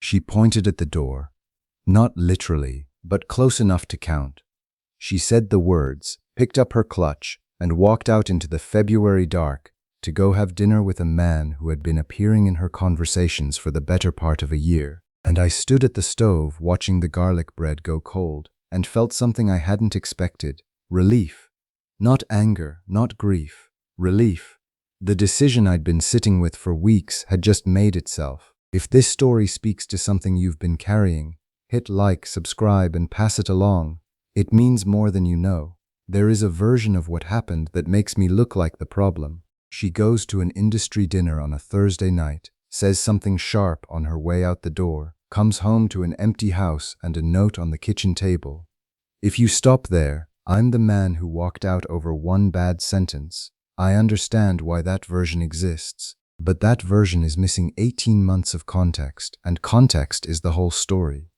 She pointed at the door, not literally, but close enough to count. She said the words, picked up her clutch, and walked out into the February dark to go have dinner with a man who had been appearing in her conversations for the better part of a year. And I stood at the stove watching the garlic bread go cold and felt something I hadn't expected. Relief. Not anger, not grief. Relief. The decision I'd been sitting with for weeks had just made itself. If this story speaks to something you've been carrying, hit like, subscribe, and pass it along. It means more than you know. There is a version of what happened that makes me look like the problem. She goes to an industry dinner on a Thursday night, says something sharp on her way out the door, comes home to an empty house and a note on the kitchen table. If you stop there, I'm the man who walked out over one bad sentence. I understand why that version exists, but that version is missing 18 months of context, and context is the whole story.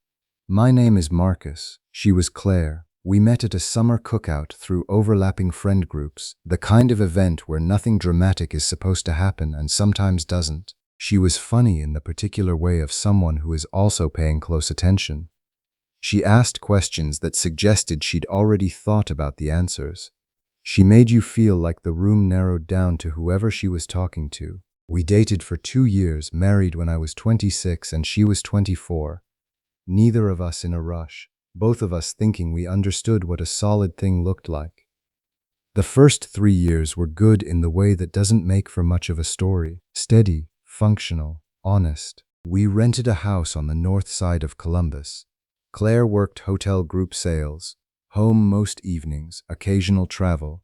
My name is Marcus. She was Claire. We met at a summer cookout through overlapping friend groups, the kind of event where nothing dramatic is supposed to happen and sometimes doesn't. She was funny in the particular way of someone who is also paying close attention. She asked questions that suggested she'd already thought about the answers. She made you feel like the room narrowed down to whoever she was talking to. We dated for 2 years, married when I was 26 and she was 24. Neither of us in a rush, both of us thinking we understood what a solid thing looked like. The first 3 years were good in the way that doesn't make for much of a story. Steady, functional, honest. We rented a house on the north side of Columbus. Claire worked hotel group sales, home most evenings, occasional travel.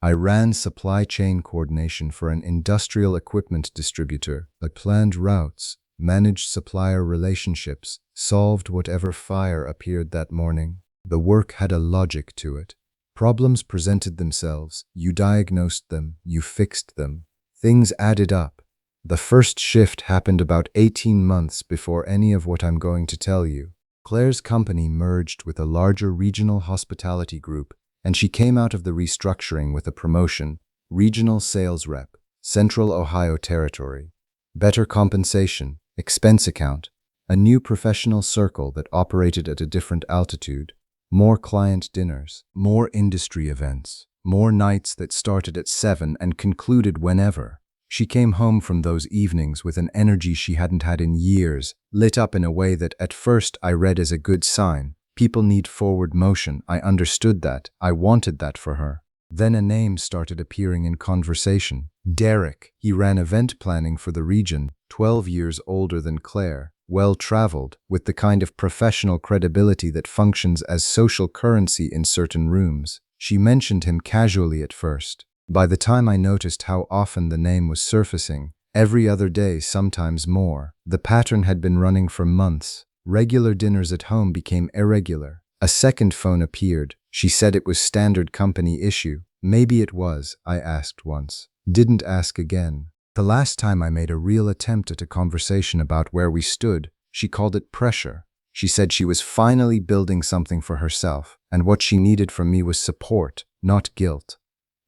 I ran supply chain coordination for an industrial equipment distributor. I planned routes, managed supplier relationships, solved whatever fire appeared that morning. The work had a logic to it. Problems presented themselves, you diagnosed them, you fixed them. Things added up. The first shift happened about 18 months before any of what I'm going to tell you. Claire's company merged with a larger regional hospitality group, and she came out of the restructuring with a promotion, regional sales rep, Central Ohio Territory, better compensation, expense account, a new professional circle that operated at a different altitude, more client dinners, more industry events, more nights that started at 7 and concluded whenever. She came home from those evenings with an energy she hadn't had in years, lit up in a way that at first I read as a good sign. People need forward motion. I understood that. I wanted that for her. Then a name started appearing in conversation. Derek. He ran event planning for the region, 12 years older than Claire, well-traveled, with the kind of professional credibility that functions as social currency in certain rooms. She mentioned him casually at first. By the time I noticed how often the name was surfacing, every other day, sometimes more, the pattern had been running for months. Regular dinners at home became irregular. A second phone appeared. She said it was standard company issue. Maybe it was, I asked once. Didn't ask again. The last time I made a real attempt at a conversation about where we stood, she called it pressure. She said she was finally building something for herself, and what she needed from me was support, not guilt.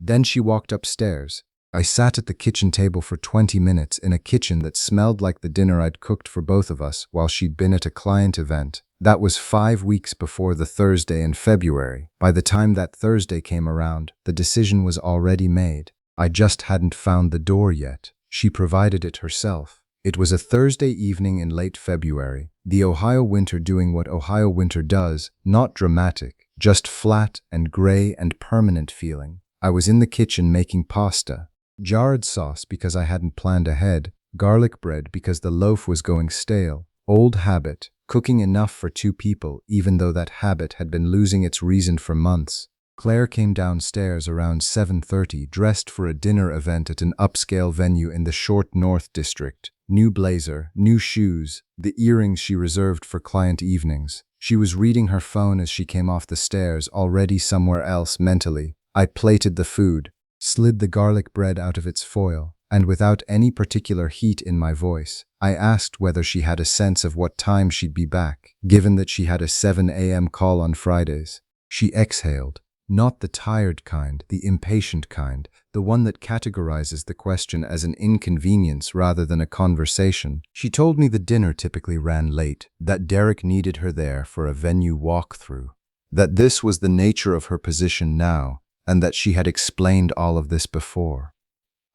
Then she walked upstairs. I sat at the kitchen table for 20 minutes in a kitchen that smelled like the dinner I'd cooked for both of us while she'd been at a client event. That was 5 weeks before the Thursday in February. By the time that Thursday came around, the decision was already made. I just hadn't found the door yet. She provided it herself. It was a Thursday evening in late February, the Ohio winter doing what Ohio winter does, not dramatic, just flat and gray and permanent feeling. I was in the kitchen making pasta. Jarred sauce because I hadn't planned ahead, garlic bread because the loaf was going stale. Old habit, cooking enough for 2 people even though that habit had been losing its reason for months. Claire came downstairs around 7:30, dressed for a dinner event at an upscale venue in the Short North District. New blazer, new shoes, the earrings she reserved for client evenings. She was reading her phone as she came off the stairs, already somewhere else mentally. I plated the food, slid the garlic bread out of its foil, and without any particular heat in my voice, I asked whether she had a sense of what time she'd be back, given that she had a 7 a.m. call on Fridays. She exhaled. Not the tired kind, the impatient kind, the one that categorizes the question as an inconvenience rather than a conversation. She told me the dinner typically ran late, that Derek needed her there for a venue walkthrough, that this was the nature of her position now, and that she had explained all of this before.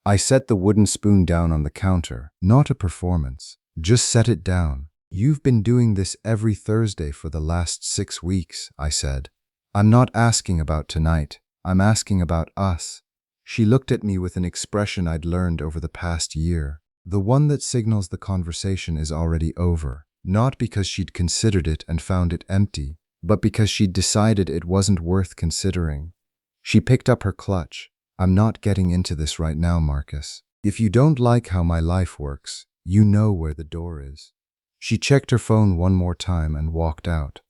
I set the wooden spoon down on the counter. Not a performance. Just set it down. You've been doing this every Thursday for the last 6 weeks, I said. I'm not asking about tonight. I'm asking about us. She looked at me with an expression I'd learned over the past year. The one that signals the conversation is already over. Not because she'd considered it and found it empty, but because she'd decided it wasn't worth considering. She picked up her clutch. I'm not getting into this right now, Marcus. If you don't like how my life works, you know where the door is. She checked her phone one more time and walked out.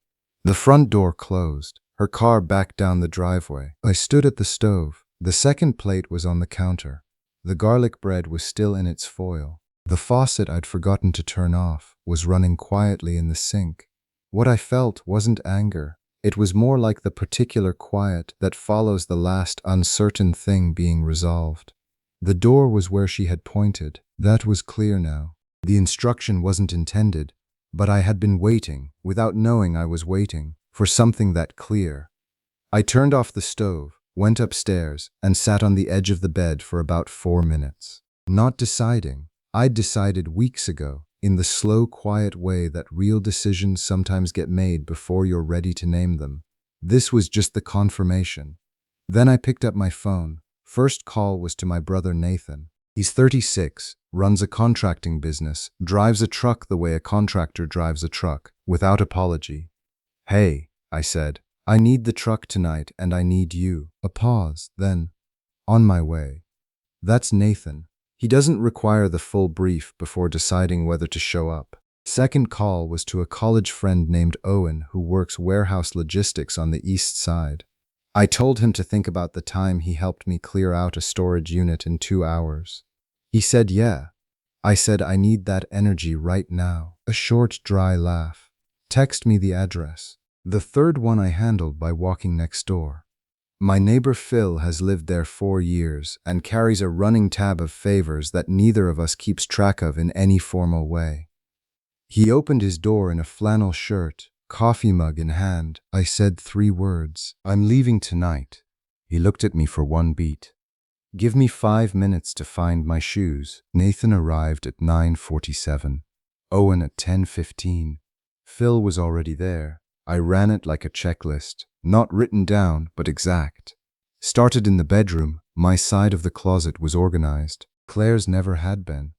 The front door closed. Her car backed down the driveway. I stood at the stove. The second plate was on the counter. The garlic bread was still in its foil. The faucet I'd forgotten to turn off was running quietly in the sink. What I felt wasn't anger. It was more like the particular quiet that follows the last uncertain thing being resolved. The door was where she had pointed. That was clear now. The instruction wasn't intended, but I had been waiting, without knowing I was waiting, for something that clear. I turned off the stove, went upstairs, and sat on the edge of the bed for about 4 minutes. Not deciding. I'd decided weeks ago, in the slow, quiet way that real decisions sometimes get made before you're ready to name them. This was just the confirmation. Then I picked up my phone. First call was to my brother Nathan. He's 36, runs a contracting business, drives a truck the way a contractor drives a truck, without apology. Hey, I said, I need the truck tonight and I need you. A pause, then, on my way. That's Nathan. He doesn't require the full brief before deciding whether to show up. Second call was to a college friend named Owen who works warehouse logistics on the east side. I told him to think about the time he helped me clear out a storage unit in 2 hours. He said, yeah. I said, I need that energy right now. A short, dry laugh. Text me the address. The third one I handled by walking next door. My neighbor Phil has lived there 4 years and carries a running tab of favors that neither of us keeps track of in any formal way. He opened his door in a flannel shirt, coffee mug in hand. I said 3 words. I'm leaving tonight. He looked at me for 1 beat. Give me 5 minutes to find my shoes. Nathan arrived at 9:47. Owen at 10:15. Phil was already there. I ran it like a checklist, not written down, but exact. Started in the bedroom. My side of the closet was organized. Claire's never had been.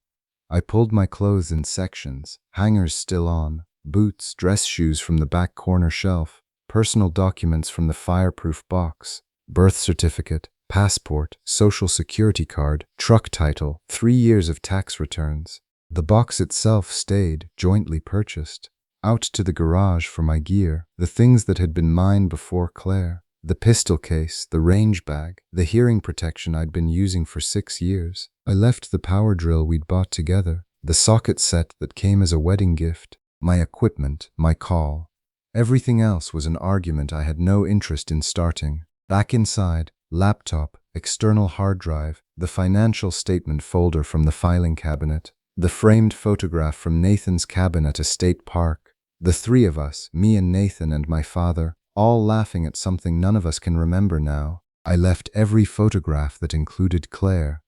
I pulled my clothes in sections, hangers still on, boots, dress shoes from the back corner shelf, personal documents from the fireproof box, birth certificate, passport, social security card, truck title, 3 years of tax returns. The box itself stayed, jointly purchased. Out to the garage for my gear, the things that had been mine before Claire, the pistol case, the range bag, the hearing protection I'd been using for 6 years. I left the power drill we'd bought together, the socket set that came as a wedding gift, my equipment, my call. Everything else was an argument I had no interest in starting. Back inside, laptop, external hard drive, the financial statement folder from the filing cabinet, the framed photograph from Nathan's cabin at a state park. The 3 of us, me and Nathan and my father, all laughing at something none of us can remember now. I left every photograph that included Claire.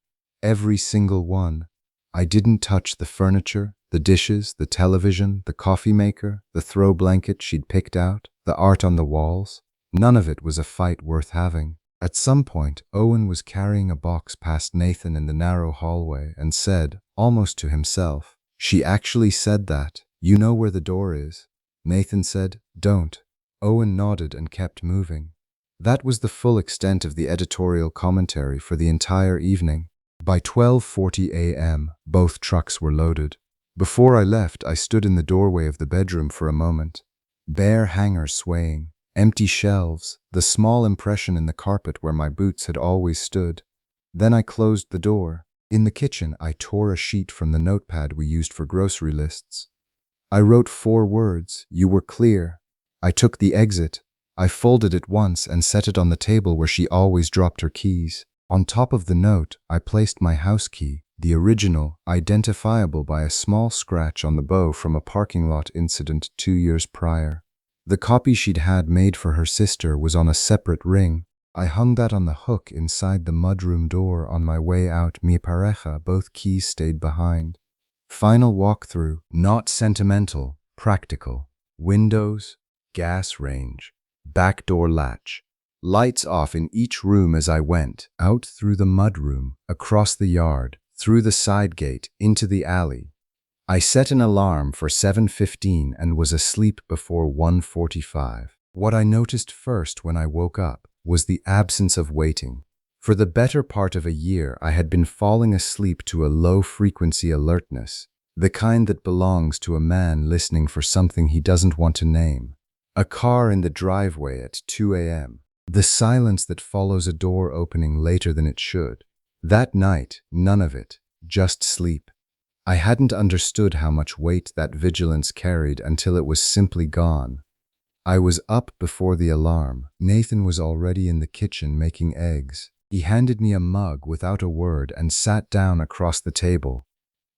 Every single one. I didn't touch the furniture, the dishes, the television, the coffee maker, the throw blanket she'd picked out, the art on the walls. None of it was a fight worth having. At some point, Owen was carrying a box past Nathan in the narrow hallway and said, almost to himself, "She actually said that. You know where the door is." Nathan said, "Don't." Owen nodded and kept moving. That was the full extent of the editorial commentary for the entire evening. By 12:40 a.m., both trucks were loaded. Before I left, I stood in the doorway of the bedroom for a moment. Bare hangers swaying, empty shelves, the small impression in the carpet where my boots had always stood. Then I closed the door. In the kitchen, I tore a sheet from the notepad we used for grocery lists. I wrote 4 words. You were clear. I took the exit. I folded it once and set it on the table where she always dropped her keys. On top of the note, I placed my house key, the original, identifiable by a small scratch on the bow from a parking lot incident 2 years prior. The copy she'd had made for her sister was on a separate ring. I hung that on the hook inside the mudroom door on my way out. Mi pareja, both keys stayed behind. Final walkthrough, not sentimental, practical. Windows, gas range, back door latch. Lights off in each room as I went, out through the mudroom, across the yard, through the side gate, into the alley. I set an alarm for 7:15 and was asleep before 1:45. What I noticed first when I woke up was the absence of waiting. For the better part of a year, I had been falling asleep to a low-frequency alertness, the kind that belongs to a man listening for something he doesn't want to name. A car in the driveway at 2 a.m. The silence that follows a door opening later than it should. That night, none of it, just sleep. I hadn't understood how much weight that vigilance carried until it was simply gone. I was up before the alarm. Nathan was already in the kitchen making eggs. He handed me a mug without a word and sat down across the table.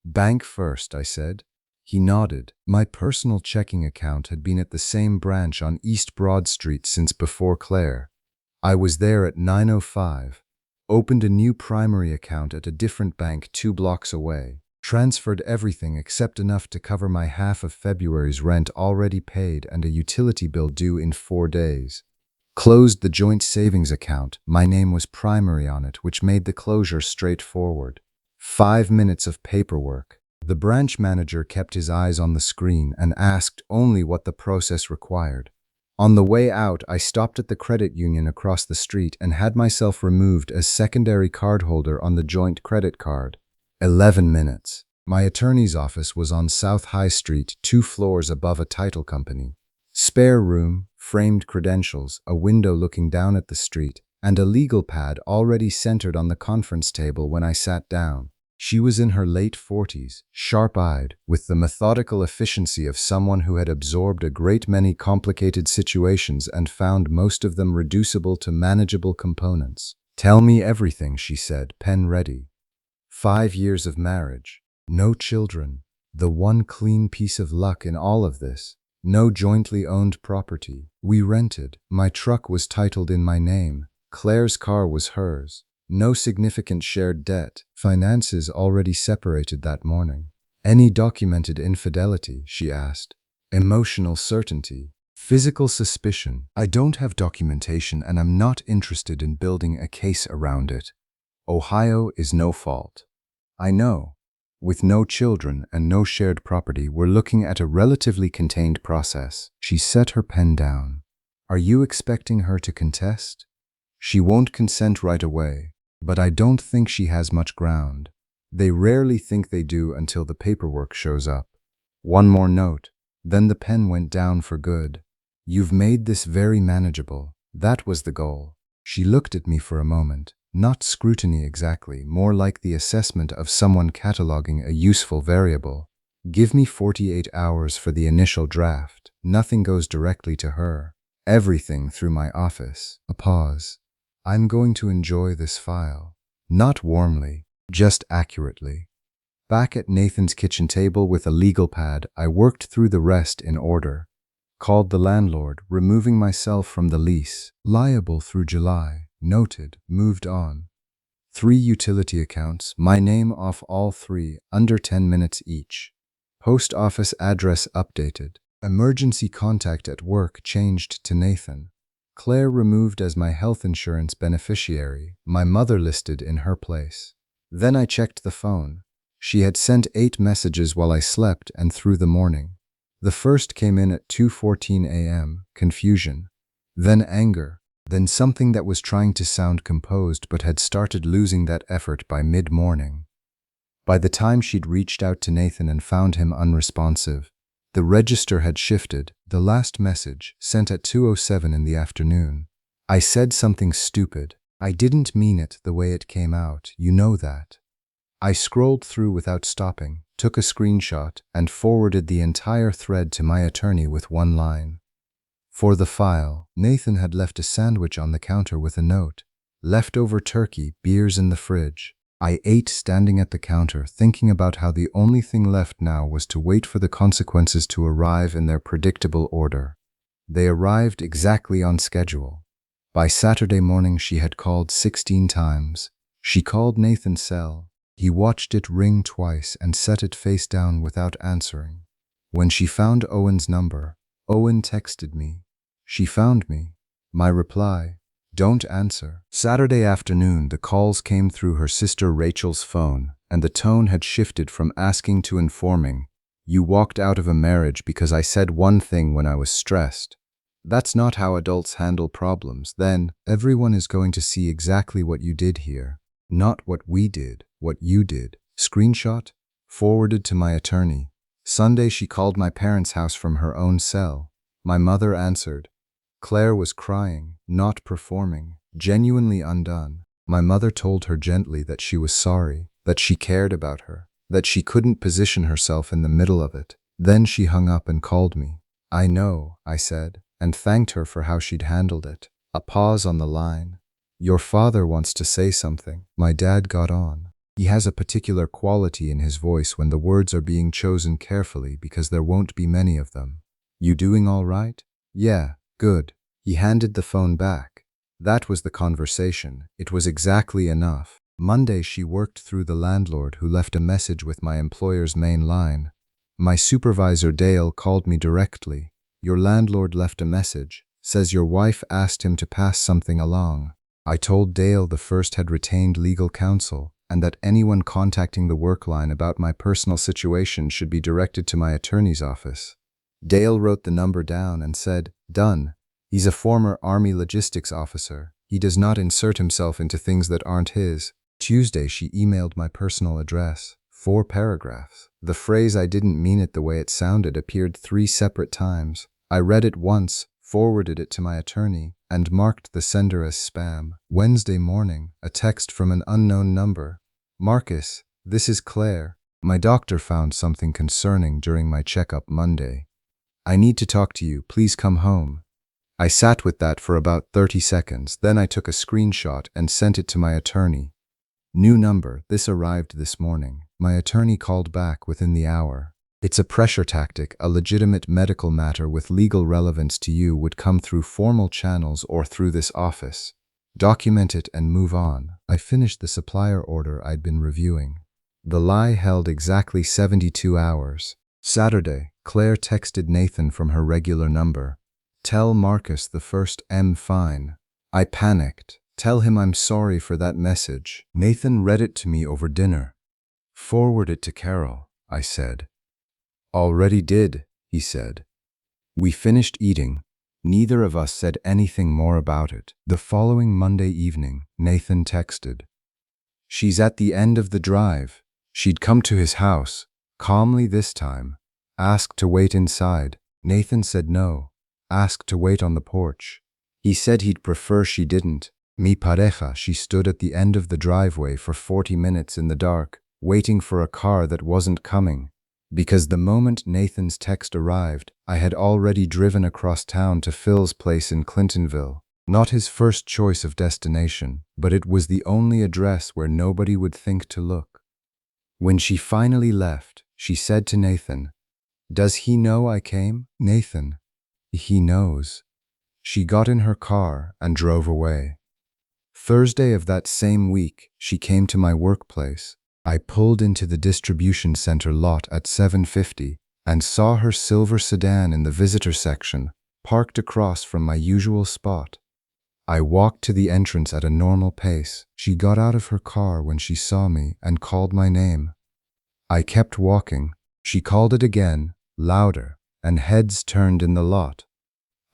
"Bank first," I said. He nodded. My personal checking account had been at the same branch on East Broad Street since before Claire. I was there at 9:05, opened a new primary account at a different bank 2 blocks away, transferred everything except enough to cover my half of February's rent already paid and a utility bill due in 4 days. Closed the joint savings account. My name was primary on it, which made the closure straightforward. 5 minutes of paperwork. The branch manager kept his eyes on the screen and asked only what the process required. On the way out, I stopped at the credit union across the street and had myself removed as secondary cardholder on the joint credit card. 11 minutes. My attorney's office was on South High Street, 2 floors above a title company. Spare room, framed credentials, a window looking down at the street, and a legal pad already centered on the conference table when I sat down. She was in her late 40s, sharp-eyed, with the methodical efficiency of someone who had absorbed a great many complicated situations and found most of them reducible to manageable components. "Tell me everything," she said, pen ready. 5 years of marriage, no children, the one clean piece of luck in all of this. No jointly owned property. We rented. My truck was titled in my name. Claire's car was hers. No significant shared debt. Finances already separated that morning. "Any documented infidelity?" she asked. Emotional certainty. Physical suspicion. "I don't have documentation and I'm not interested in building a case around it. Ohio is no fault." "I know. With no children and no shared property, we're looking at a relatively contained process." She set her pen down. "Are you expecting her to contest?" "She won't consent right away, but I don't think she has much ground. They rarely think they do until the paperwork shows up." One more note. Then the pen went down for good. "You've made this very manageable. That was the goal." She looked at me for a moment. Not scrutiny exactly, more like the assessment of someone cataloging a useful variable. "Give me 48 hours for the initial draft. Nothing goes directly to her. Everything through my office." A pause. "I'm going to enjoy this file." Not warmly, just accurately. Back at Nathan's kitchen table with a legal pad, I worked through the rest in order. Called the landlord, removing myself from the lease. Liable through July. Noted, moved on. 3 utility accounts, my name off all 3, under 10 minutes each. Post office address updated. Emergency contact at work changed to Nathan. Claire removed as my health insurance beneficiary, my mother listed in her place. Then I checked the phone. She had sent 8 messages while I slept and through the morning. The first came in at 2:14 a.m., confusion. Then anger. Then something that was trying to sound composed but had started losing that effort by mid-morning. By the time she'd reached out to Nathan and found him unresponsive, the register had shifted. The last message, sent at 2:07 in the afternoon. "I said something stupid. I didn't mean it the way it came out, you know that." I scrolled through without stopping, took a screenshot, and forwarded the entire thread to my attorney with one line. For the file, Nathan had left a sandwich on the counter with a note. Leftover turkey, beers in the fridge. I ate standing at the counter, thinking about how the only thing left now was to wait for the consequences to arrive in their predictable order. They arrived exactly on schedule. By Saturday morning, she had called 16 times. She called Nathan's cell. He watched it ring twice and set it face down without answering. When she found Owen's number, Owen texted me. She found me. My reply: don't answer. Saturday afternoon, the calls came through her sister Rachel's phone, and the tone had shifted from asking to informing. You walked out of a marriage because I said one thing when I was stressed. That's not how adults handle problems. Then, everyone is going to see exactly what you did here. Not what we did, what you did. Screenshot, forwarded to my attorney. Sunday, she called my parents' house from her own cell. My mother answered. Claire was crying, not performing, genuinely undone. My mother told her gently that she was sorry, that she cared about her, that she couldn't position herself in the middle of it. Then she hung up and called me. I know, I said, and thanked her for how she'd handled it. A pause on the line. Your father wants to say something. My dad got on. He has a particular quality in his voice when the words are being chosen carefully because there won't be many of them. You doing all right? Yeah, good. He handed the phone back. That was the conversation. It was exactly enough. Monday, she worked through the landlord who left a message with my employer's main line. My supervisor Dale called me directly. Your landlord left a message. Says your wife asked him to pass something along. I told Dale the first had retained legal counsel and that anyone contacting the work line about my personal situation should be directed to my attorney's office. Dale wrote the number down and said, done. He's a former Army logistics officer. He does not insert himself into things that aren't his. Tuesday, she emailed my personal address. 4 paragraphs. The phrase "I didn't mean it the way it sounded" appeared 3 separate times. I read it once, forwarded it to my attorney, and marked the sender as spam. Wednesday morning, a text from an unknown number. Marcus, this is Claire. My doctor found something concerning during my checkup Monday. I need to talk to you. Please come home. I sat with that for about 30 seconds. Then I took a screenshot and sent it to my attorney. New number. This arrived this morning. My attorney called back within the hour. It's a pressure tactic. A legitimate medical matter with legal relevance to you would come through formal channels or through this office. Document it and move on. I finished the supplier order I'd been reviewing. The lie held exactly 72 hours. Saturday, Claire texted Nathan from her regular number. Tell Marcus the first M fine. I panicked. Tell him I'm sorry for that message. Nathan read it to me over dinner. Forward it to Carol, I said. Already did, he said. We finished eating. Neither of us said anything more about it. The following Monday evening, Nathan texted. She's at the end of the drive. She'd come to his house, calmly this time. Asked to wait inside. Nathan said no. Asked to wait on the porch. He said he'd prefer she didn't. Mi pareja, she stood at the end of the driveway for 40 minutes in the dark, waiting for a car that wasn't coming. Because the moment Nathan's text arrived, I had already driven across town to Phil's place in Clintonville. Not his first choice of destination, but it was the only address where nobody would think to look. When she finally left, she said to Nathan, "Does he know I came?" Nathan, "He knows." She got in her car and drove away. Thursday of that same week, she came to my workplace. I pulled into the distribution center lot at 7:50 and saw her silver sedan in the visitor section, parked across from my usual spot. I walked to the entrance at a normal pace. She got out of her car when she saw me and called my name. I kept walking. She called it again, louder, and heads turned in the lot.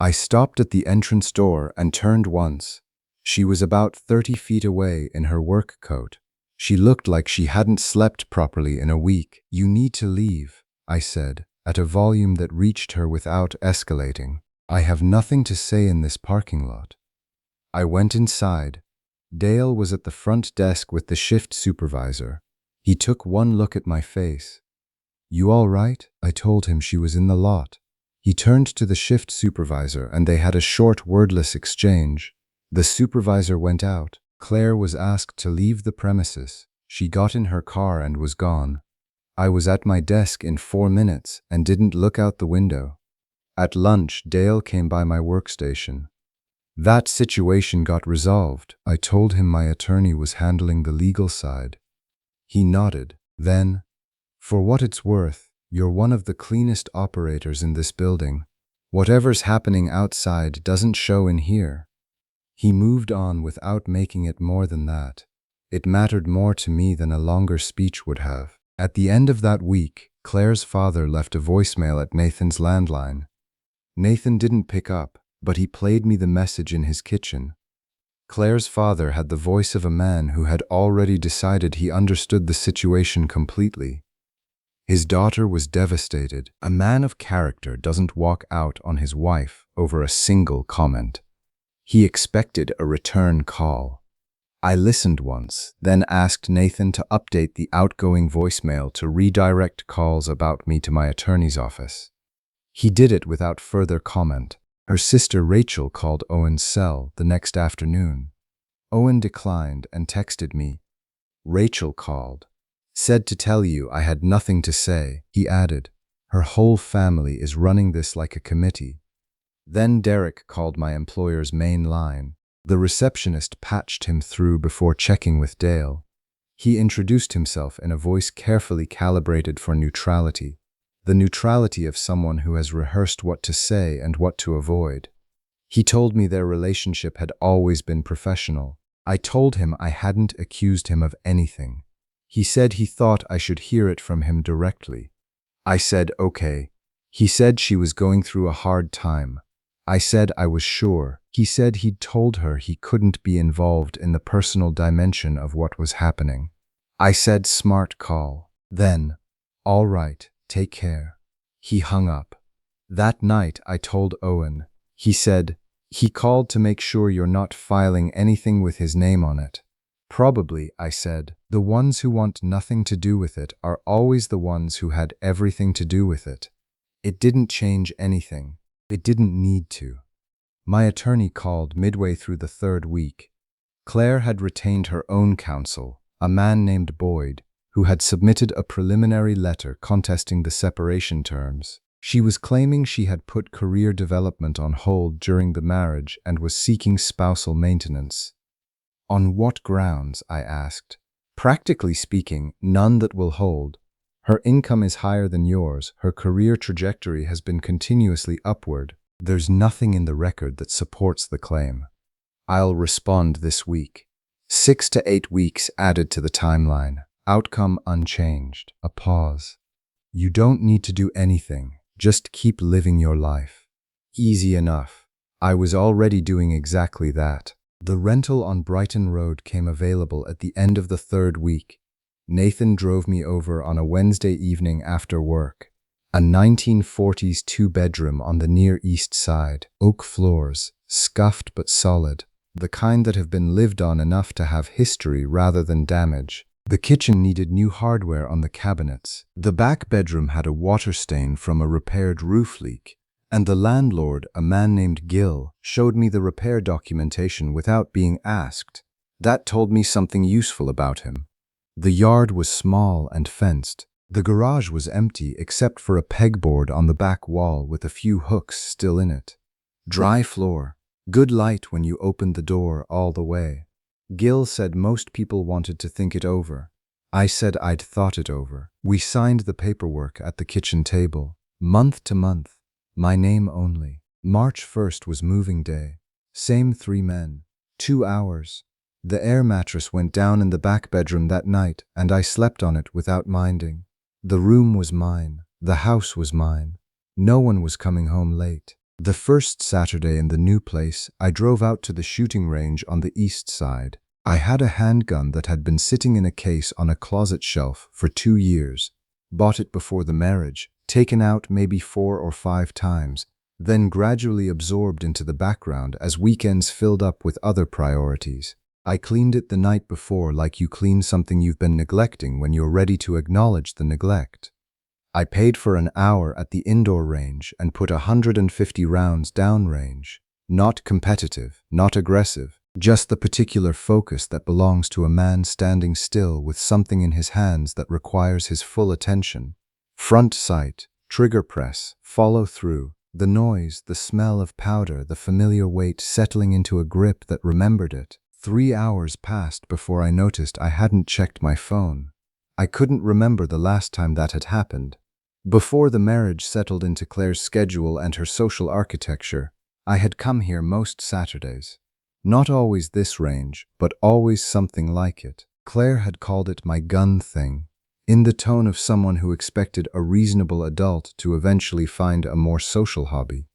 I stopped at the entrance door and turned once. She was about 30 feet away in her work coat. She looked like she hadn't slept properly in a week. "You need to leave," I said, at a volume that reached her without escalating. "I have nothing to say in this parking lot." I went inside. Dale was at the front desk with the shift supervisor. He took one look at my face. "You all right?" I told him she was in the lot. He turned to the shift supervisor and they had a short, wordless exchange. The supervisor went out. Claire was asked to leave the premises. She got in her car and was gone. I was at my desk in 4 minutes and didn't look out the window. At lunch, Dale came by my workstation. That situation got resolved. I told him my attorney was handling the legal side. He nodded. Then, for what it's worth, you're one of the cleanest operators in this building. Whatever's happening outside doesn't show in here. He moved on without making it more than that. It mattered more to me than a longer speech would have. At the end of that week, Claire's father left a voicemail at Nathan's landline. Nathan didn't pick up, but he played me the message in his kitchen. Claire's father had the voice of a man who had already decided he understood the situation completely. His daughter was devastated. A man of character doesn't walk out on his wife over a single comment. He expected a return call. I listened once, then asked Nathan to update the outgoing voicemail to redirect calls about me to my attorney's office. He did it without further comment. Her sister Rachel called Owen's cell the next afternoon. Owen declined and texted me. Rachel called. Said to tell you I had nothing to say. He added, her whole family is running this like a committee. Then Derek called my employer's main line. The receptionist patched him through before checking with Dale. He introduced himself in a voice carefully calibrated for neutrality. The neutrality of someone who has rehearsed what to say and what to avoid. He told me their relationship had always been professional. I told him I hadn't accused him of anything. He said he thought I should hear it from him directly. I said, okay. He said she was going through a hard time. I said I was sure. He said he'd told her he couldn't be involved in the personal dimension of what was happening. I said, smart call. Then, all right. Take care. He hung up. That night I told Owen. He said, he called to make sure you're not filing anything with his name on it. Probably, I said. The ones who want nothing to do with it are always the ones who had everything to do with it. It didn't change anything. It didn't need to. My attorney called midway through the 3rd week. Claire had retained her own counsel, a man named Boyd, who had submitted a preliminary letter contesting the separation terms. She was claiming she had put career development on hold during the marriage and was seeking spousal maintenance. On what grounds, I asked. Practically speaking, none that will hold. Her income is higher than yours. Her career trajectory has been continuously upward. There's nothing in the record that supports the claim. I'll respond this week. 6 to 8 weeks added to the timeline. Outcome unchanged. A pause. You don't need to do anything. Just keep living your life. Easy enough. I was already doing exactly that. The rental on Brighton Road came available at the end of the 3rd week. Nathan drove me over on a Wednesday evening after work. A 1940s 2-bedroom on the Near East Side. Oak floors, scuffed but solid. The kind that have been lived on enough to have history rather than damage. The kitchen needed new hardware on the cabinets. The back bedroom had a water stain from a repaired roof leak. And the landlord, a man named Gil, showed me the repair documentation without being asked. That told me something useful about him. The yard was small and fenced. The garage was empty except for a pegboard on the back wall with a few hooks still in it. Dry floor. Good light when you opened the door all the way. Gil said most people wanted to think it over. I said I'd thought it over. We signed the paperwork at the kitchen table. Month to month. My name only. March 1st was moving day. Same 3 men. 2 hours. The air mattress went down in the back bedroom that night, and I slept on it without minding. The room was mine. The house was mine. No one was coming home late. The first Saturday in the new place, I drove out to the shooting range on the east side. I had a handgun that had been sitting in a case on a closet shelf for 2 years. Bought it before the marriage, taken out maybe 4 or 5 times, then gradually absorbed into the background as weekends filled up with other priorities. I cleaned it the night before like you clean something you've been neglecting when you're ready to acknowledge the neglect. I paid for an hour at the indoor range and put 150 rounds downrange. Not competitive, not aggressive, just the particular focus that belongs to a man standing still with something in his hands that requires his full attention. Front sight, trigger press, follow through, the noise, the smell of powder, the familiar weight settling into a grip that remembered it. 3 hours passed before I noticed I hadn't checked my phone. I couldn't remember the last time that had happened. Before the marriage settled into Claire's schedule and her social architecture, I had come here most Saturdays. Not always this range, but always something like it. Claire had called it my gun thing, in the tone of someone who expected a reasonable adult to eventually find a more social hobby.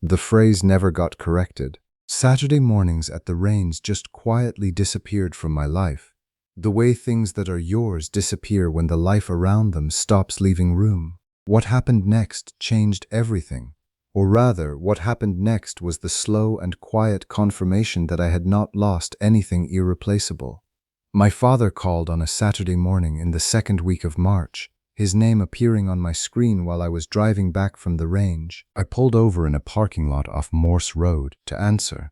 The phrase never got corrected. Saturday mornings at the range just quietly disappeared from my life, the way things that are yours disappear when the life around them stops leaving room. What happened next changed everything. Or rather, what happened next was the slow and quiet confirmation that I had not lost anything irreplaceable. My father called on a Saturday morning in the second week of March, his name appearing on my screen while I was driving back from the range. I pulled over in a parking lot off Morse Road to answer.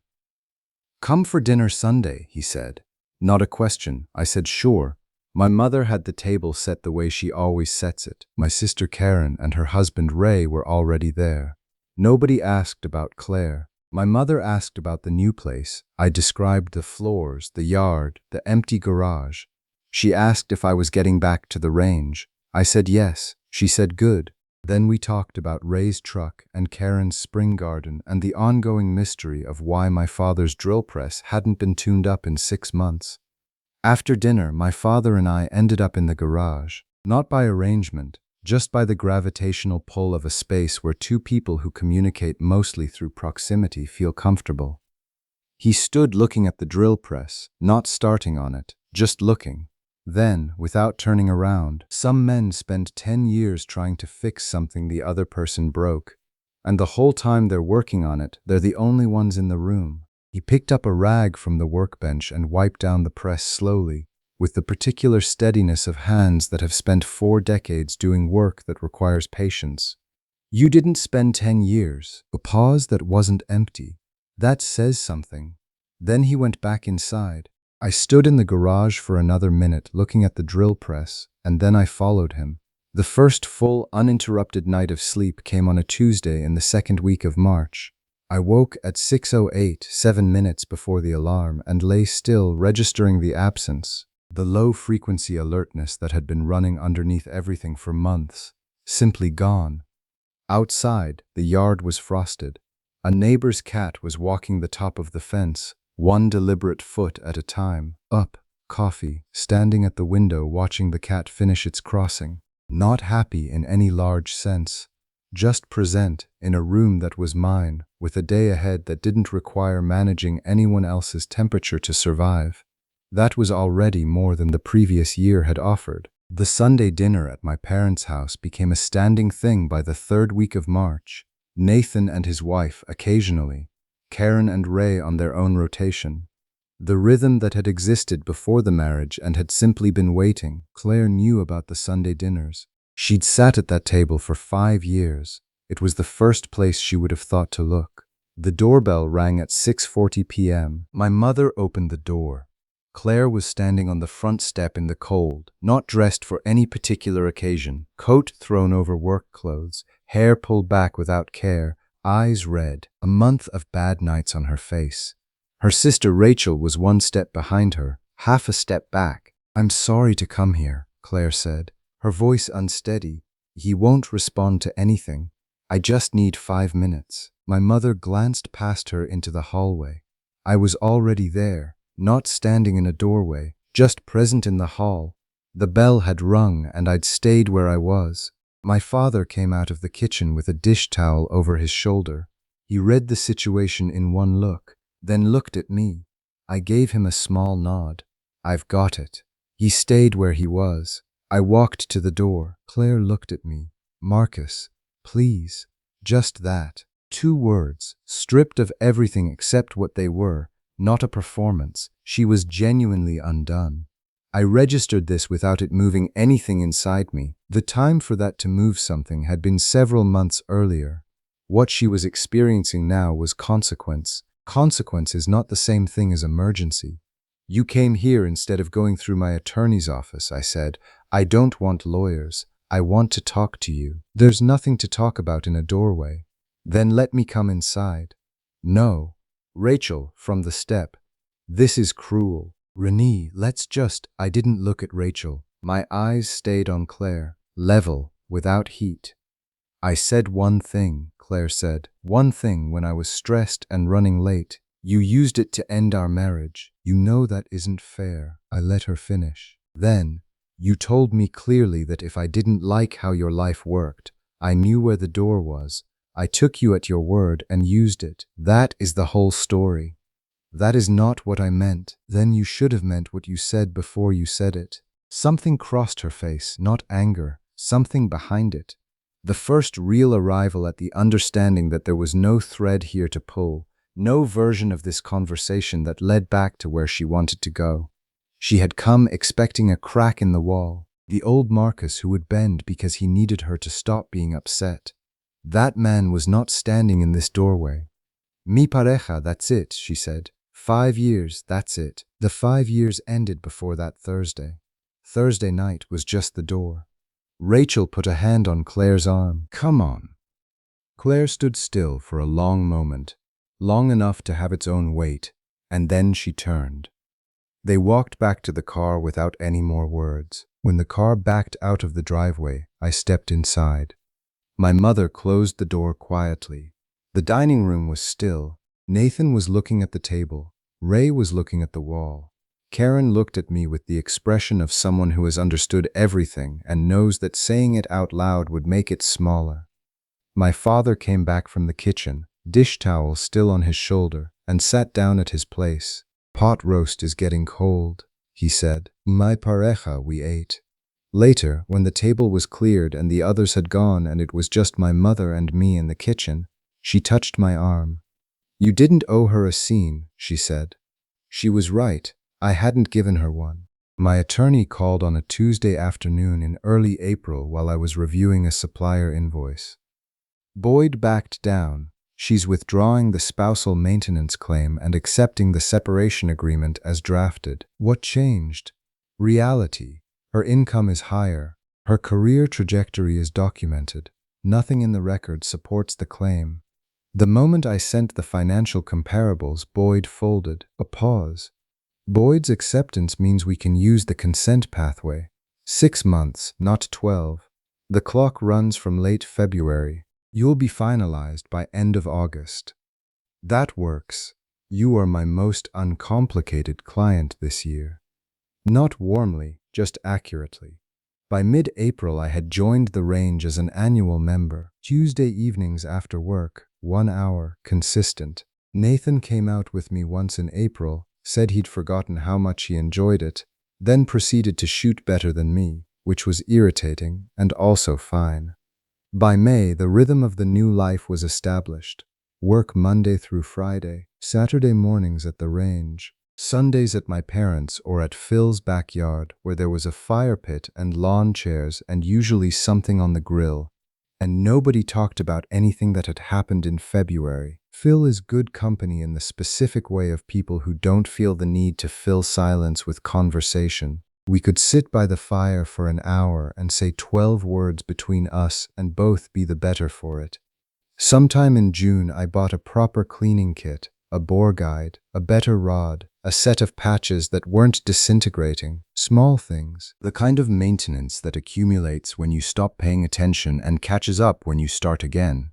"Come for dinner Sunday," he said. Not a question. I said sure. My mother had the table set the way she always sets it. My sister Karen and her husband Ray were already there. Nobody asked about Claire. My mother asked about the new place. I described the floors, the yard, the empty garage. She asked if I was getting back to the range. I said yes. She said good. Then we talked about Ray's truck and Karen's spring garden and the ongoing mystery of why my father's drill press hadn't been tuned up in 6 months. After dinner, my father and I ended up in the garage, not by arrangement, just by the gravitational pull of a space where two people who communicate mostly through proximity feel comfortable. He stood looking at the drill press, not starting on it, just looking. Then, without turning around, some men spend 10 years trying to fix something the other person broke, and the whole time they're working on it, they're the only ones in the room. He picked up a rag from the workbench and wiped down the press slowly, with the particular steadiness of hands that have spent 4 decades doing work that requires patience. You didn't spend 10 years. A pause that wasn't empty. That says something. Then he went back inside. I stood in the garage for another minute looking at the drill press, and then I followed him. The first full, uninterrupted night of sleep came on a Tuesday in the second week of March. I woke at 6:08, 7 minutes before the alarm, and lay still, registering the absence. The low-frequency alertness that had been running underneath everything for months, simply gone. Outside, the yard was frosted. A neighbor's cat was walking the top of the fence, one deliberate foot at a time. Up, coffee, standing at the window watching the cat finish its crossing. Not happy in any large sense. Just present in a room that was mine, with a day ahead that didn't require managing anyone else's temperature to survive. That was already more than the previous year had offered. The Sunday dinner at my parents' house became a standing thing by the third week of March. Nathan and his wife occasionally, Karen and Ray on their own rotation. The rhythm that had existed before the marriage and had simply been waiting. Claire knew about the Sunday dinners. She'd sat at that table for 5 years. It was the first place she would have thought to look. The doorbell rang at 6:40 p.m. My mother opened the door. Claire was standing on the front step in the cold, not dressed for any particular occasion, coat thrown over work clothes, hair pulled back without care, eyes red, a month of bad nights on her face. Her sister Rachel was 1 step behind her, half a step back. "I'm sorry to come here," Claire said, her voice unsteady. "He won't respond to anything. I just need 5 minutes." My mother glanced past her into the hallway. I was already there, not standing in a doorway, just present in the hall. The bell had rung and I'd stayed where I was. My father came out of the kitchen with a dish towel over his shoulder. He read the situation in one look, then looked at me. I gave him a small nod. "I've got it." He stayed where he was. I walked to the door. Claire looked at me. "Marcus, please." Just that. 2 words, stripped of everything except what they were, not a performance. She was genuinely undone. I registered this without it moving anything inside me. The time for that to move something had been several months earlier. What she was experiencing now was consequence. Consequence is not the same thing as emergency. You came here instead of going through my attorney's office, I said. I don't want lawyers. I want to talk to you. There's nothing to talk about in a doorway. Then let me come inside. No. Rachel, from the step. This is cruel. Renee, I didn't look at Rachel. My eyes stayed on Claire, level, without heat. I said one thing, Claire said. One thing when I was stressed and running late. You used it to end our marriage. You know that isn't fair. I let her finish. Then, you told me clearly that if I didn't like how your life worked, I knew where the door was. I took you at your word and used it. That is the whole story. That is not what I meant. Then you should have meant what you said before you said it. Something crossed her face, not anger, something behind it. The first real arrival at the understanding that there was no thread here to pull, no version of this conversation that led back to where she wanted to go. She had come expecting a crack in the wall, the old Marcus who would bend because he needed her to stop being upset. That man was not standing in this doorway. Mi pareja, that's it, she said. 5 years, that's it. The 5 years ended before that Thursday. Thursday night was just the door. Rachel put a hand on Claire's arm. Come on. Claire stood still for a long moment, long enough to have its own weight, and then she turned. They walked back to the car without any more words. When the car backed out of the driveway, I stepped inside. My mother closed the door quietly. The dining room was still. Nathan was looking at the table. Ray was looking at the wall. Karen looked at me with the expression of someone who has understood everything and knows that saying it out loud would make it smaller. My father came back from the kitchen, dish towel still on his shoulder, and sat down at his place. Pot roast is getting cold, he said. My pareja, we ate. Later, when the table was cleared and the others had gone and it was just my mother and me in the kitchen, she touched my arm. You didn't owe her a scene, she said. She was right. I hadn't given her one. My attorney called on a Tuesday afternoon in early April while I was reviewing a supplier invoice. Boyd backed down. She's withdrawing the spousal maintenance claim and accepting the separation agreement as drafted. What changed? Reality. Her income is higher. Her career trajectory is documented. Nothing in the record supports the claim. The moment I sent the financial comparables, Boyd folded. A pause. Boyd's acceptance means we can use the consent pathway. 6 months, not 12. The clock runs from late February. You'll be finalized by end of August. That works. You are my most uncomplicated client this year. Not warmly, just accurately. By mid-April, I had joined the range as an annual member. Tuesday evenings after work, 1 hour, consistent. Nathan came out with me once in April, said he'd forgotten how much he enjoyed it, then proceeded to shoot better than me, which was irritating and also fine. By May, the rhythm of the new life was established. Work Monday through Friday, Saturday mornings at the range, Sundays at my parents' or at Phil's backyard where there was a fire pit and lawn chairs and usually something on the grill. And nobody talked about anything that had happened in February. Phil is good company in the specific way of people who don't feel the need to fill silence with conversation. We could sit by the fire for an hour and say 12 words between us and both be the better for it. Sometime in June, I bought a proper cleaning kit, a bore guide, a better rod, a set of patches that weren't disintegrating, small things, the kind of maintenance that accumulates when you stop paying attention and catches up when you start again.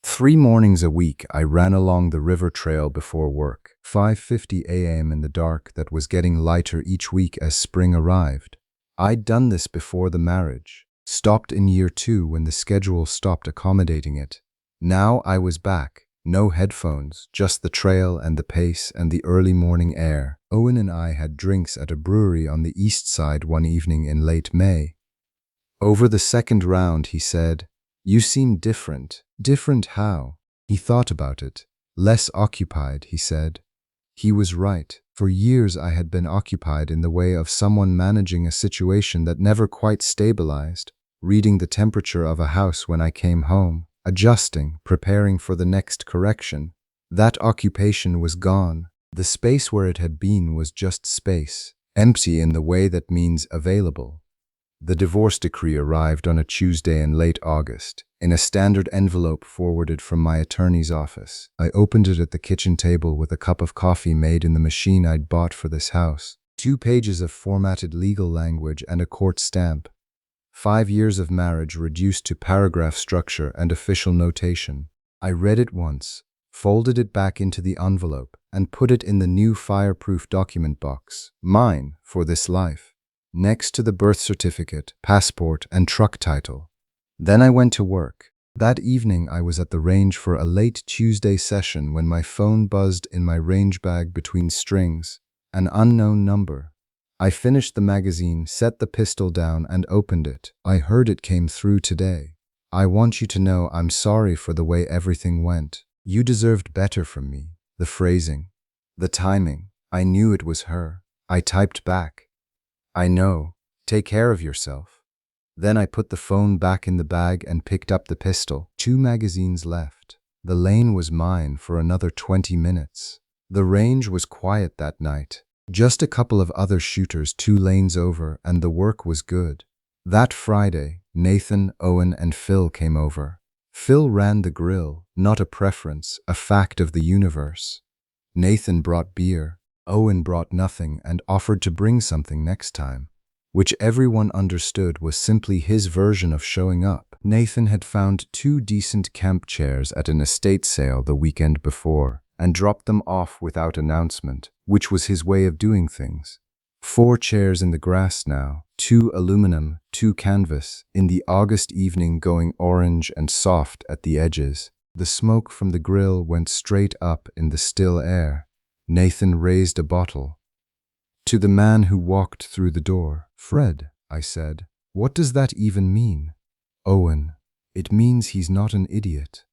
3 mornings a week, I ran along the river trail before work, 5:50 a.m. in the dark that was getting lighter each week as spring arrived. I'd done this before the marriage, stopped in year 2 when the schedule stopped accommodating it. Now I was back. No headphones, just the trail and the pace and the early morning air. Owen and I had drinks at a brewery on the east side one evening in late May. Over the second round, he said, "You seem different." Different how? He thought about it. Less occupied, he said. He was right. For years I had been occupied in the way of someone managing a situation that never quite stabilized. reading the temperature of a house when I came home, adjusting, preparing for the next correction. That occupation was gone. The space where it had been was just space, empty in the way that means available. The divorce decree arrived on a Tuesday in late August, in a standard envelope forwarded from my attorney's office. I opened it at the kitchen table with a cup of coffee made in the machine I'd bought for this house. 2 pages of formatted legal language and a court stamp. 5 years of marriage reduced to paragraph structure and official notation. I read it once, folded it back into the envelope, and put it in the new fireproof document box. Mine for this life, next to the birth certificate, passport, and truck title. Then I went to work. That evening I was at the range for a late Tuesday session when my phone buzzed in my range bag between strings. An unknown number. I finished the magazine, set the pistol down, and opened it. I heard it came through today. I want you to know I'm sorry for the way everything went. You deserved better from me. The phrasing, the timing. I knew it was her. I typed back, I know. Take care of yourself. Then I put the phone back in the bag and picked up the pistol. 2 magazines left. The lane was mine for another 20 minutes. The range was quiet that night. Just a couple of other shooters 2 lanes over, and the work was good. That Friday, Nathan, Owen, and Phil came over. Phil ran the grill, not a preference, a fact of the universe. Nathan brought beer. Owen brought nothing and offered to bring something next time, which everyone understood was simply his version of showing up. Nathan had found 2 decent camp chairs at an estate sale the weekend before and dropped them off without announcement, which was his way of doing things. 4 chairs in the grass now, 2 aluminum, 2 canvas, in the August evening going orange and soft at the edges. The smoke from the grill went straight up in the still air. Nathan raised a bottle. To the man who walked through the door, Fred, I said, what does that even mean? Owen, it means he's not an idiot.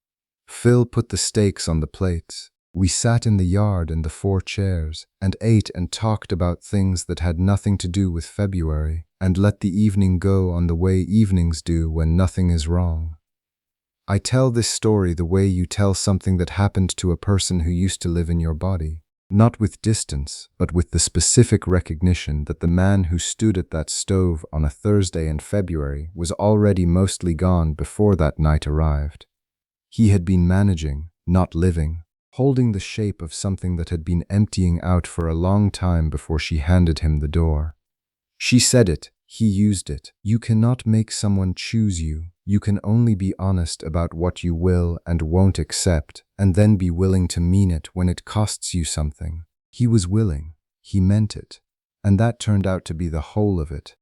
Phil put the steaks on the plates. We sat in the yard in the 4 chairs and ate and talked about things that had nothing to do with February and let the evening go on the way evenings do when nothing is wrong. I tell this story the way you tell something that happened to a person who used to live in your body. Not with distance, but with the specific recognition that the man who stood at that stove on a Thursday in February was already mostly gone before that night arrived. He had been managing, not living, holding the shape of something that had been emptying out for a long time before she handed him the door. She said it, he used it. You cannot make someone choose you. You can only be honest about what you will and won't accept, and then be willing to mean it when it costs you something. He was willing. He meant it. And that turned out to be the whole of it.